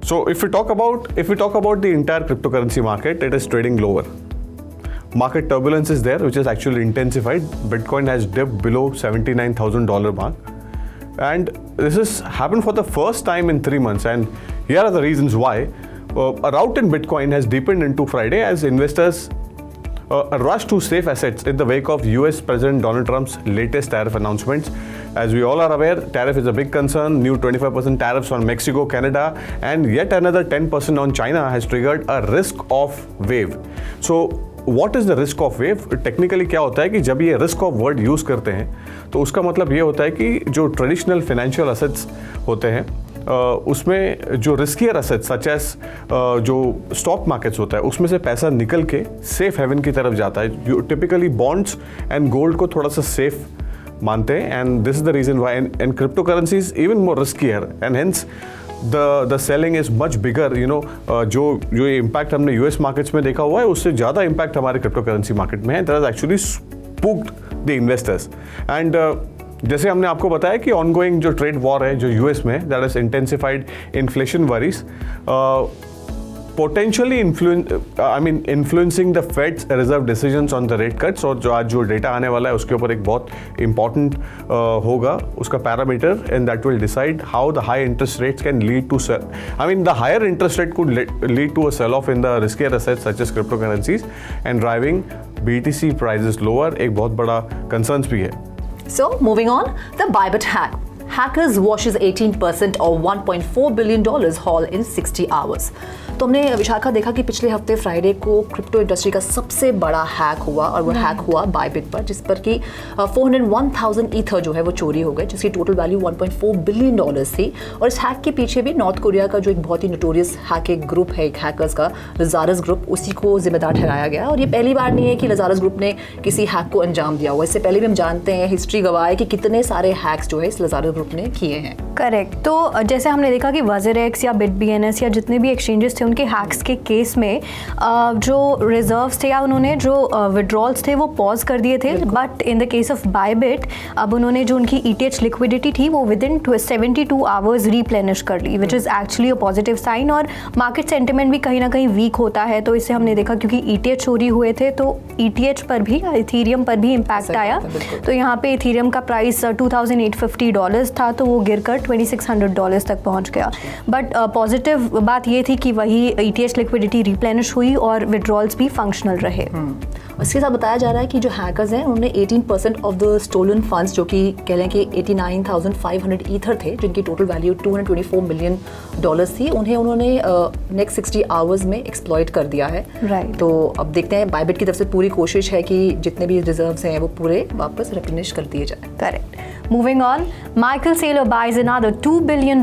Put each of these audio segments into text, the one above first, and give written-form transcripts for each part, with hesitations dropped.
So if we talk about the entire cryptocurrency market, it is trading lower. Market turbulence is there, which is actually intensified. Bitcoin has dipped below $79,000 mark, and this has happened for the first time in 3 months. And here are the reasons why. A rout in Bitcoin has deepened into Friday as investors rush to safe assets in the wake of US President Donald Trump's latest tariff announcements. As we all are aware, tariff is a big concern. New 25% tariffs on Mexico, Canada, and yet another 10% on China has triggered a risk-off wave. So what is the risk of wave? Technically क्या होता है कि जब ये risk of word use करते हैं तो उसका मतलब ये होता है कि जो ट्रेडिशनल फाइनेंशियल असेट्स होते हैं उसमें जो रिस्कियर असेट्स सच एज जो स्टॉक मार्केट्स होता है उसमें से पैसा निकल के सेफ हेवन की तरफ जाता है. टिपिकली बॉन्ड्स एंड गोल्ड को थोड़ा सा सेफ मानते हैं, and this is the reason why. And crypto currency is even more riskier and hence the selling is much bigger. जो इम्पैक्ट हमने यूएस मार्केट्स में देखा हुआ है उससे ज़्यादा इम्पैक्ट हमारे क्रिप्टो करेंसी मार्केट में है. That has actually spooked the investors. And जैसे हमने आपको बताया कि ऑनगोइंग जो ट्रेड वॉर है जो यूएस में, that is intensified inflation worries, potentially influencing the fades reserve decisions on the rate cuts. और जो आज जो डेटा आने वाला है उसके ऊपर एक बहुत इंपॉर्टेंट होगा उसका parameter, and that will decide how the high interest rates can lead to sell. The higher interest rate could lead to a sell off in the riskier assets such as crypto currencies and driving BTC prices lower. एक बहुत बड़ा concerns भी है. So moving on, the Bybit hack. Hackers washes 18% or $1.4 billion haul in 60 hours. तो हमने विशाखा देखा कि पिछले हफ्ते फ्राइडे को क्रिप्टो इंडस्ट्री का सबसे बड़ा हैक हुआ, और वो हैक हुआ बायबिट पर, जिस पर कि 401,000 ईथर जो है वो चोरी हो गए, जिसकी टोटल वैल्यू $1.4 बिलियन थी. और इस हैक के पीछे भी नॉर्थ कोरिया का जो एक बहुत ही नोटोरियस हैकिंग ग्रुप है, एक हैकर्स का लजारस ग्रुप, उसी को जिम्मेदार ठहराया गया. और ये पहली बार नहीं है कि लजारस ग्रुप ने किसी हैक को अंजाम दिया हुआ. इससे पहले भी हम जानते हैं, हिस्ट्री गवाह है कि कितने सारे हैक्स जो है इस लजारस ग्रुप ने किए हैं. करेक्ट. तो जैसे हमने देखा कि WazirX या BitBNS या जितने भी एक्सचेंजेस थे उनके हैक्स के केस में जो रिजर्व्स थे या उन्होंने जो विड्रॉल्स थे वो पॉज कर दिए थे. But in the case of Bybit अब उन्होंने जो उनकी ETH लिक्विडिटी थी वो विद इन 72 आवर्स रीप्लेनिश कर ली, which is actually a positive sign. और मार्केट सेंटिमेंट भी कहीं ना कहीं वीक होता है, तो इससे हमने देखा क्योंकि ETH चोरी हुए थे तो ETH पर भी, इथीरियम पर भी इम्पैक्ट आया. तो यहाँ पे इथीरियम का प्राइस $2,850 था, तो वो गिरकर $2,600 तक पहुंच गया. बट पॉजिटिव बात ये थी कि वही ETH लिक्विडिटी रिप्लेनिश हुई और विड्रॉल्स भी फंक्शनल रहे. इसके साथ बताया जा रहा है कि जो हैकर्स हैं उन्होंने 18% ऑफ द स्टोलन फंड्स, जो कि कह लें कि 89,500 ईथर थे, जिनकी टोटल वैल्यू $224 मिलियन थी, उन्होंने नेक्स्ट 60 आवर्स में एक्सप्लॉइट कर दिया है. राइट. तो अब देखते हैं, बायबिट की तरफ से पूरी कोशिश है कि जितने भी रिजर्व्स हैं वो पूरे वापस रिप्लेनिश कर दिए जाए. Correct. Moving on, Michael Saylor buys another $2 billion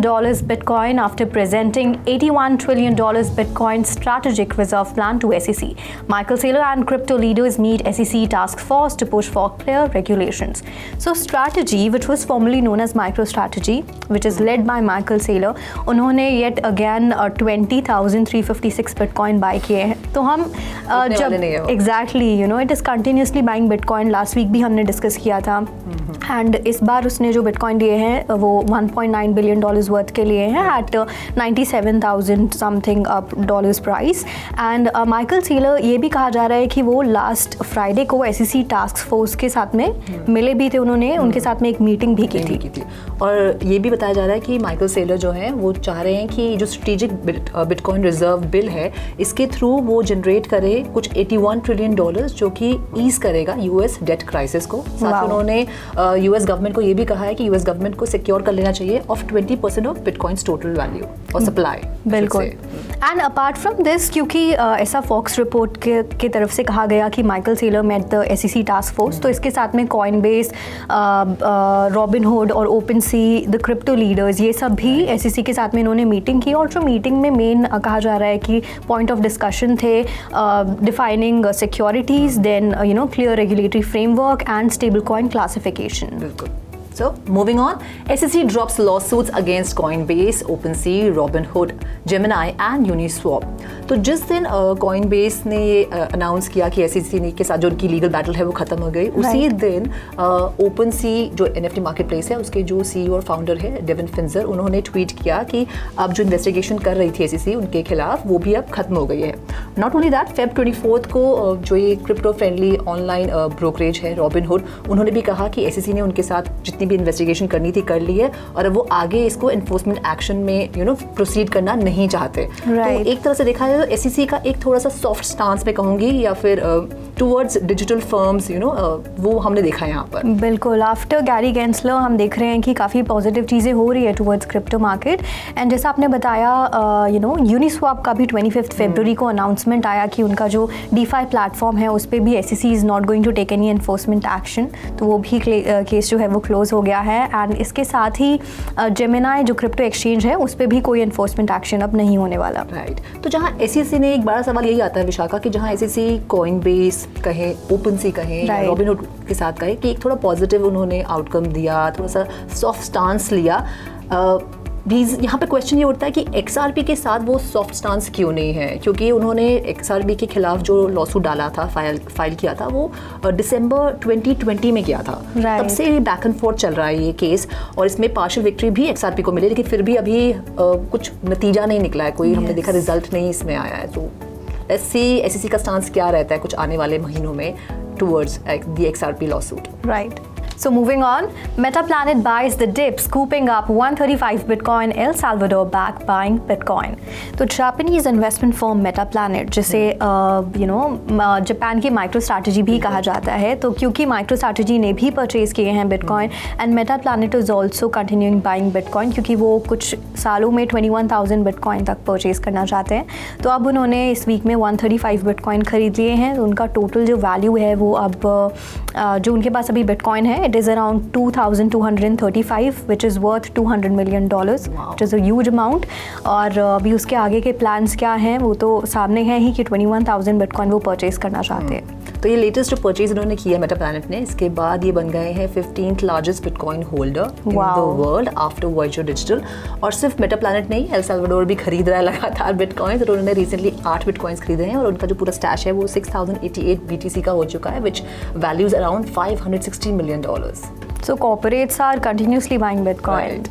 Bitcoin after presenting $81 trillion Bitcoin strategic reserve plan to SEC. Michael Saylor and crypto leaders meet SEC task force to push for clear regulations. So Strategy, which was formerly known as MicroStrategy, which is led by Michael Saylor, उन्होंने yet again 20,356 Bitcoin buy किए हैं. तो हम जब exactly, it is continuously buying Bitcoin. Last week भी हमने discuss किया था. एंड इस बार उसने जो बिटकॉइन लिए हैं वो $1.9 बिलियन वर्थ के लिए हैं at 97,000 something dollars price. And Michael Saylor, ये भी कहा जा रहा है कि वो लास्ट फ्राइडे को SEC टास्क फोर्स के साथ में मिले भी थे, उन्होंने उनके साथ में एक मीटिंग भी की थी. और ये भी बताया जा रहा है कि माइकल सेलर जो हैं वो चाह रहे हैं कि जो स्ट्रेटेजिक बिटकॉइन रिजर्व बिल है इसके थ्रू वो जनरेट करे कुछ $81 ट्रिलियन, जो कि ईज करेगा US डेट क्राइसिस को. साथ ही उन्होंने US गवर्नमेंट को ये भी कहा है कि US गवर्नमेंट को सिक्योर कर लेना चाहिए of 20% of bitcoins total value और सप्लाई. बिल्कुल. एंड अपार्ट फ्रॉम दिस, क्योंकि ऐसा फॉक्स रिपोर्ट के तरफ से कहा गया कि Michael Saylor met the SEC task force, तो इसके साथ में कॉइनबेस, रॉबिनहुड और OpenSea, द क्रिप्टो लीडर्स, ये सब भी SEC के साथ में इन्होंने मीटिंग की. और जो मीटिंग में मेन कहा जा रहा है कि पॉइंट ऑफ डिस्कशन थे defining securities, then clear regulatory framework and stable coin classification. बिल्कुल. So, moving on, SEC drops lawsuits against Coinbase, OpenSea, Robinhood, Gemini and Uniswap. तो जिस दिन कॉइनबेस ने ये अनाउंस किया कि SEC के साथ जो उनकी लीगल बैटल है वो खत्म हो गई, उसी दिन ओपन सी जो NFT मार्केट प्लेस है उसके जो CEO और फाउंडर है डेविन फिंजर, उन्होंने ट्वीट किया कि अब जो इन्वेस्टिगेशन कर रही थी SEC उनके खिलाफ वो भी अब खत्म हो गई है। नॉट ओनली दैट, Feb 24 को जो ये क्रिप्टो फ्रेंडली ऑनलाइन ब्रोकरेज है Robinhood, उन्होंने भी कहा कि SEC ने उनके साथ जितनी भी इन्वेस्टिगेशन करनी थी कर ली है और अब वो आगे इसको एनफोर्समेंट एक्शन में प्रोसीड करना नहीं चाहते। तो एक तरह से देखा जाए तो SEC का एक थोड़ा सा सॉफ्ट स्टांस में कहूँगी या फिर टूवर्ड्स डिजिटल फर्म्स वो हमने देखा है यहाँ पर। बिल्कुल, आफ्टर गैरी गेंसलर हम देख रहे हैं कि काफ़ी पॉजिटिव चीज़ें हो रही है टुवर्ड्स क्रिप्टो मार्केट। एंड जैसा आपने बताया यूनिस्वैप का भी 25 फरवरी को अनाउंसमेंट आया कि उनका जो DeFi प्लेटफॉर्म है उस पर भी SEC is not going to take any enforcement action, तो वो भी केस जो है वो क्लोज हो गया है। एंड इसके साथ ही जेमिनाई जो क्रिप्टो एक्सचेंज है उस पर भी कोई एनफोर्समेंट एक्शन अब नहीं होने वाला। राइट, तो जहाँ SEC ने एक बड़ा सवाल यही आता है विशाखा कि जहाँ SEC कॉइनबेस कहे, ओपन सी कहे, Robinhood के साथ कहे कि एक थोड़ा पॉजिटिव उन्होंने आउटकम दिया, थोड़ा सा सॉफ्ट स्टांस लिया, यहाँ पे क्वेश्चन ये उठता है कि XRP के साथ वो सॉफ्ट स्टांस क्यों नहीं है, क्योंकि उन्होंने XRP के खिलाफ जो लॉसूट डाला था, फाइल किया था, वो दिसंबर 2020 में किया था। तब से बैक एंड फोर्थ चल रहा है ये केस और इसमें पार्शियल विक्ट्री भी XRP को मिली, लेकिन फिर भी अभी कुछ नतीजा नहीं निकला है, कोई हमने देखा रिजल्ट नहीं इसमें आया है। तो लेट्स सी SEC का स्टांस क्या रहता है कुछ आने वाले महीनों में towards the XRP lawsuit. Right, so moving on, Metaplanet buys the dip, scooping up 135 Bitcoin. El Salvador back buying Bitcoin. तो Japanese investment firm Metaplanet, जिसे जापान की MicroStrategy भी कहा जाता है, तो क्योंकि MicroStrategy ने भी परचेज किए हैं Bitcoin and Metaplanet is also continuing buying Bitcoin, क्योंकि वो कुछ सालों में 21,000 Bitcoin तक परचेज करना चाहते हैं। तो अब उन्होंने इस वीक में 135 Bitcoin खरीद लिए हैं, तो उनका टोटल जो वैल्यू है वो अब जो उनके पास अभी Bitcoin है it is around 2,235 which is worth $200 million, which is a huge amount। और अभी उसके आगे के प्लान्स क्या हैं वो तो सामने हैं ही कि 21,000 बिटकॉइन वो परचेज करना चाहते हैं। तो ये लेटेस्ट जो परचेज उन्होंने किया मेटाप्लैनेट ने, इसके बाद ये बन गए हैं 15th largest bitcoin holder in the world after virtual digital. और सिर्फ मेटाप्लैनेट नहीं, एल सल्वाडोर भी खरीद रहा है लगातार बिटकॉइन, तो उन्होंने रिसेंटली 8 बिटकॉइंस खरीदे हैं और उनका जो पूरा स्टैश है वो 6,088 BTC का हो चुका है, विच values around $560 million। So corporates are continuously buying Bitcoin. Right.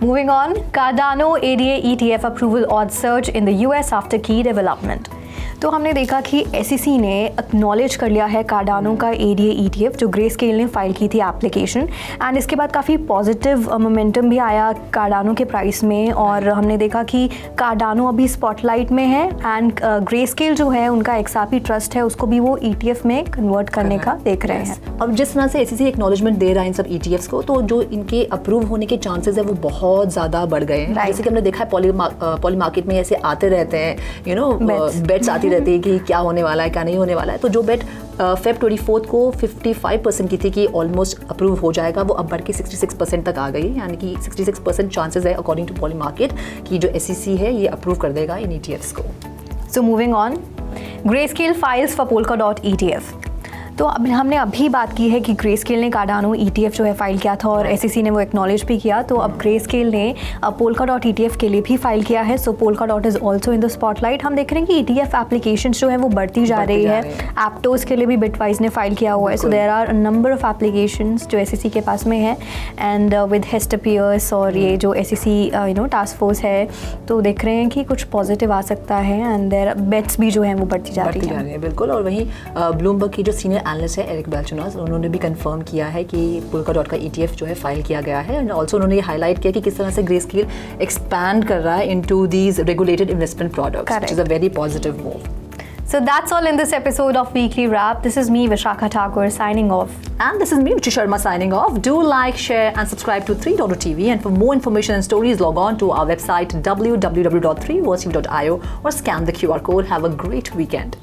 Moving on, Cardano ADA ETF approval odds surge in the US after key development. तो हमने देखा कि SEC ने एक्नॉलेज कर लिया है कार्डानो का ADA ETF जो ग्रेस्केल ने फाइल की थी एप्लीकेशन, एंड इसके बाद काफ़ी पॉजिटिव मोमेंटम भी आया कार्डानो के प्राइस में और हमने देखा कि कार्डानो अभी स्पॉटलाइट में है एंड ग्रेस्केल जो है उनका XRP ट्रस्ट है उसको भी वो ETF में कन्वर्ट करने का देख रहे हैं। अब जिस तरह से SEC एक्नॉलेजमेंट दे रहा है इन सब ETFs को, तो जो इनके अप्रूव होने के चांसेस है वो बहुत ज़्यादा बढ़ गए हैं। जैसे कि हमने देखा है पॉली मार्केट में ऐसे आते रहते हैं, बेट्स आती रहती है कि क्या होने वाला है क्या नहीं होने वाला है। तो जो बेट Feb 24 को 55% की थी कि ऑलमोस्ट अप्रूव हो जाएगा, वो अब बढ़ के 66% तक आ गई, यानी कि 66% चांसेस है अकॉर्डिंग टू पॉली मार्केट कि जो SEC है ये अप्रूव कर देगा इन ETFs को। So moving on, Grayscale files for Polkadot ETF। तो अब हमने अभी बात की है कि ग्रेस्केल ने कार्डानो ETF जो है फाइल किया था और SEC ने वो एक्नॉलेज भी किया, तो अब ग्रेस्केल ने पोल्काडॉट ETF के लिए भी फाइल किया है। So Polkadot is also in the spotlight. हम देख रहे हैं कि ETF एप्लीकेशन जो है वो बढ़ती जा रही है। एप्टोस के लिए भी बिटवाइज ने फाइल किया हुआ है। So there are number of applications जो SEC के पास में है एंड विद हेस्टपियर्स और ये जो SEC टास्क फोर्स है, तो देख रहे हैं कि कुछ पॉजिटिव आ सकता है एंड देयर बेट्स भी जो हैं वो बढ़ती जा रही है। बिल्कुल। और वहीं ब्लूमबर्ग की जो सीनियर एनालिस्ट है एरिक बेल्चुनास, उन्होंने भी कंफर्म किया है कि पोल्काडॉट का ETF जो है फाइल किया गया है एंड ऑल्सो उन्होंने ये हाईलाइट किया कि किस तरह से ग्रेस्केल एक्सपैंड कर रहा है into these regulated investment products, which is a very positive move. So that's all in this episode of Weekly Wrap. This is me, Vishakha Thakur, signing off. And this is me, Ruchi Sharma, signing off. Do like, share and subscribe to 3.TV. And for more information and stories, log on to our website www.3watchtv.io or scan the QR code. Have a great weekend.